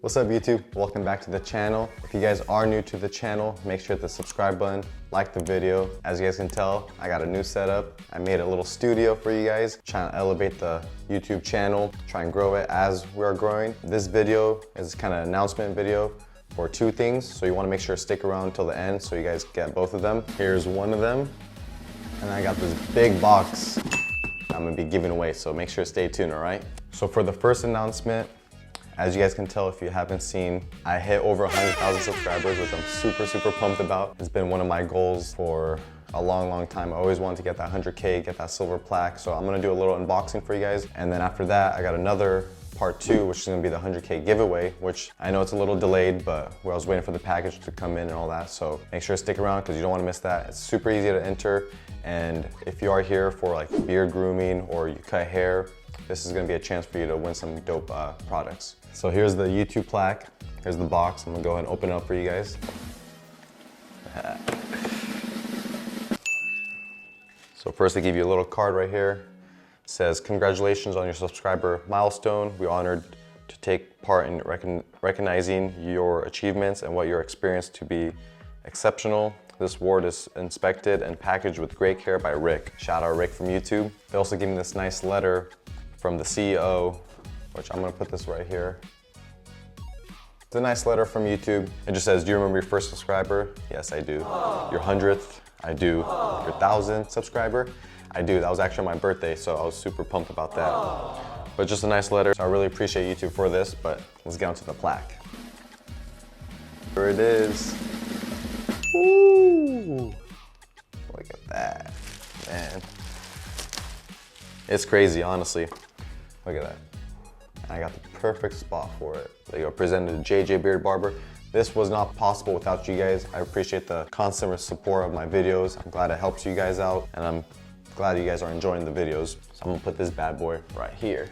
What's up YouTube? Welcome back to the channel. If you guys are new to the channel, make sure to hit the subscribe button, like the video. As you guys can tell, I got a new setup. I made a little studio for you guys, trying to elevate the YouTube channel, try and grow it as we are growing. This video is kind of an announcement video for two things, so you want to make sure to stick around till the end so you guys get both of them. Here's one of them, and I got this big box I'm gonna be giving away, so make sure to stay tuned, all right? So for the first announcement, as you guys can tell, if you haven't seen, I hit over 100,000 subscribers, which I'm super pumped about. It's been one of my goals for a long time. I always wanted to get that 100K, get that silver plaque. So I'm gonna do a little unboxing for you guys. And then after that, I got another part 2, which is gonna be the 100K giveaway, which I know it's a little delayed, but I was waiting for the package to come in and all that. So make sure to stick around because you don't wanna miss that. It's super easy to enter. And if you are here for like beard grooming or you cut hair, this is gonna be a chance for you to win some dope products. So here's the YouTube plaque. Here's the box. I'm gonna go ahead and open it up for you guys. So first they give you a little card right here. It says, congratulations on your subscriber milestone. We're honored to take part in recognizing your achievements and what your experience to be exceptional. This award is inspected and packaged with great care by Rick. Shout out Rick from YouTube. They also gave me this nice letter from the CEO, which I'm gonna put this right here. It's a nice letter from YouTube. It just says, do you remember your first subscriber? Yes, I do. Your 100th? I do. Your 1,000th subscriber? I do. That was actually my birthday, so I was super pumped about that. But just a nice letter. So I really appreciate YouTube for this, but let's get onto the plaque. Here it is. Ooh, look at that, man. It's crazy, honestly. Look at that. I got the perfect spot for it. There you go, presented to jjaybeardedbarber. This was not possible without you guys. I appreciate the constant support of my videos. I'm glad it helps you guys out, and I'm glad you guys are enjoying the videos. So I'm gonna put this bad boy right here.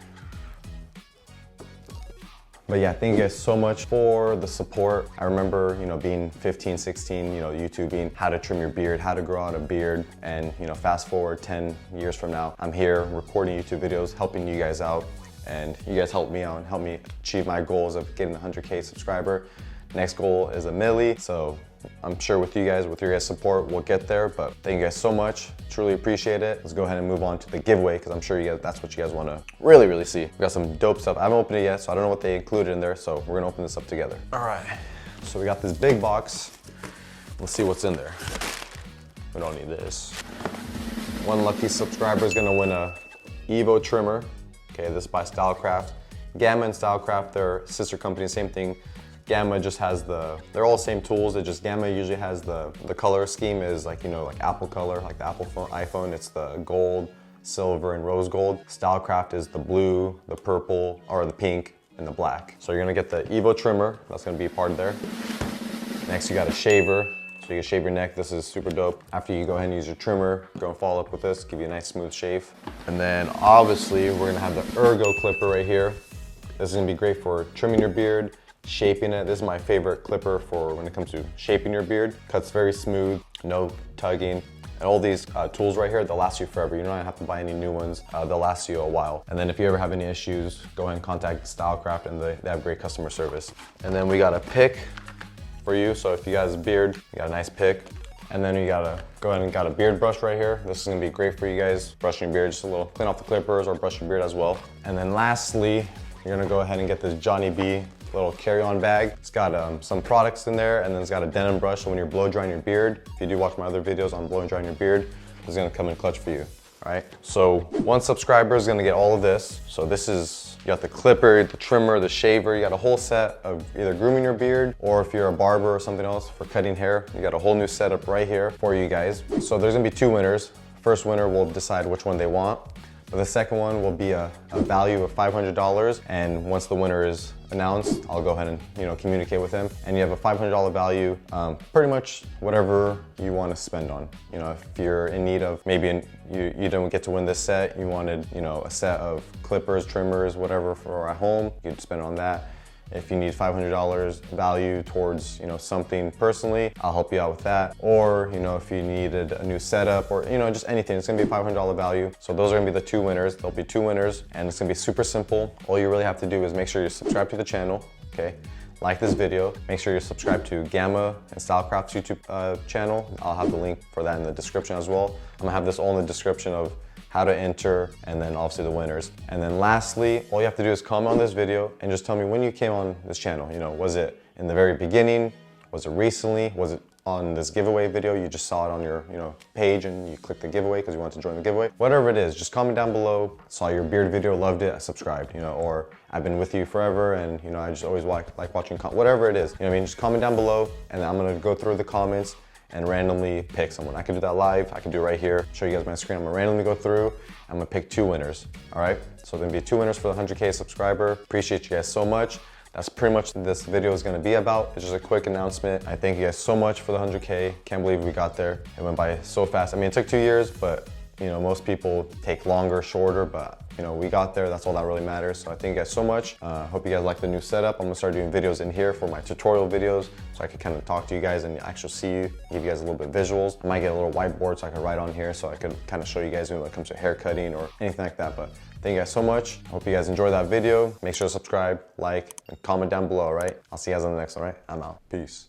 But yeah, thank you guys so much for the support. I remember, being 15, 16, YouTubing, how to trim your beard, how to grow out a beard. And, fast forward 10 years from now, I'm here recording YouTube videos, helping you guys out. And you guys helped me out and helped me achieve my goals of getting 100K subscriber. Next goal is a milli. So I'm sure with your guys' support, we'll get there. But thank you guys so much. Truly appreciate it. Let's go ahead and move on to the giveaway because I'm sure that's what you guys want to really see. We got some dope stuff. I haven't opened it yet, so I don't know what they included in there. So we're gonna open this up together. All right. So we got this big box. Let's see what's in there. We don't need this. One lucky subscriber is gonna win a Evo trimmer. Okay, this is by Stylecraft. Gamma and Stylecraft, they're sister companies, same thing. Gamma just has they're all the same tools. It just, Gamma usually has the color scheme is like Apple color, like the Apple iPhone, it's the gold, silver, and rose gold. Stylecraft is the blue, the purple, or the pink, and the black. So you're gonna get the Evo trimmer, that's gonna be a part of there. Next you got a shaver, so you can shave your neck. This is super dope. After you go ahead and use your trimmer, go and follow up with this, give you a nice smooth shave. And then obviously we're gonna have the Ergo clipper right here. This is gonna be great for trimming your beard, shaping it. This is my favorite clipper for when it comes to shaping your beard. Cuts very smooth, no tugging. And all these tools right here, they'll last you forever. You don't have to buy any new ones. They'll last you a while. And then if you ever have any issues, go ahead and contact Stylecraft and they have great customer service. And then we got a pick for you. So if you guys have a beard, you got a nice pick. And then you gotta go ahead and got a beard brush right here. This is gonna be great for you guys, brushing your beard, just a little clean off the clippers or brush your beard as well. And then lastly, you're gonna go ahead and get this Johnny B little carry-on bag. It's got some products in there, and then it's got a denim brush, so when you're blow drying your beard, if you do watch my other videos on blow drying your beard, this is gonna come in clutch for you, all right? So one subscriber is gonna get all of this. So this is, you got the clipper, the trimmer, the shaver, you got a whole set of either grooming your beard, or if you're a barber or something else for cutting hair, you got a whole new setup right here for you guys. So there's gonna be 2 winners. First winner will decide which one they want. But the second one will be a value of $500, and once the winner is announced, I'll go ahead and communicate with him. And you have a $500 value, pretty much whatever you want to spend on. If you're in need of maybe you don't get to win this set, you wanted a set of clippers, trimmers, whatever for at home, you'd spend on that. If you need $500 value towards, something personally, I'll help you out with that. Or, if you needed a new setup or, just anything, it's gonna be a $500 value. So those are gonna be the 2 winners. There'll be 2 winners and it's gonna be super simple. All you really have to do is make sure you subscribe to the channel. okay? Like this video. Make sure you subscribe to Gamma and Stylecraft's YouTube channel. I'll have the link for that in the description as well. I'm gonna have this all in the description of how to enter, and then obviously the winners. And then lastly, all you have to do is comment on this video and just tell me when you came on this channel. You know, was it in the very beginning? Was it recently? Was it on this giveaway video? You just saw it on your page and you clicked the giveaway because you wanted to join the giveaway. Whatever it is, just comment down below. Saw your beard video, loved it, I subscribed, or I've been with you forever and I just always like watching, whatever it is. You know what I mean? Just comment down below and I'm gonna go through the comments and randomly pick someone. I can do that live, I can do it right here, show you guys my screen. I'm gonna randomly go through, I'm gonna pick 2 winners, all right? So there's gonna be 2 winners for the 100K subscriber. Appreciate you guys so much. That's pretty much what this video is gonna be about. It's just a quick announcement. I thank you guys so much for the 100K. Can't believe we got there. It went by so fast. I mean, it took 2 years, but most people take longer, shorter, but we got there. That's all that really matters. So I thank you guys so much. Hope you guys like the new setup. I'm gonna start doing videos in here for my tutorial videos so I can kind of talk to you guys and actually see you, give you guys a little bit of visuals. I might get a little whiteboard so I can write on here so I can kind of show you guys when it comes to hair cutting or anything like that. But thank you guys so much. Hope you guys enjoyed that video. Make sure to subscribe, like, and comment down below, all right? I'll see you guys on the next one, all right? I'm out. Peace.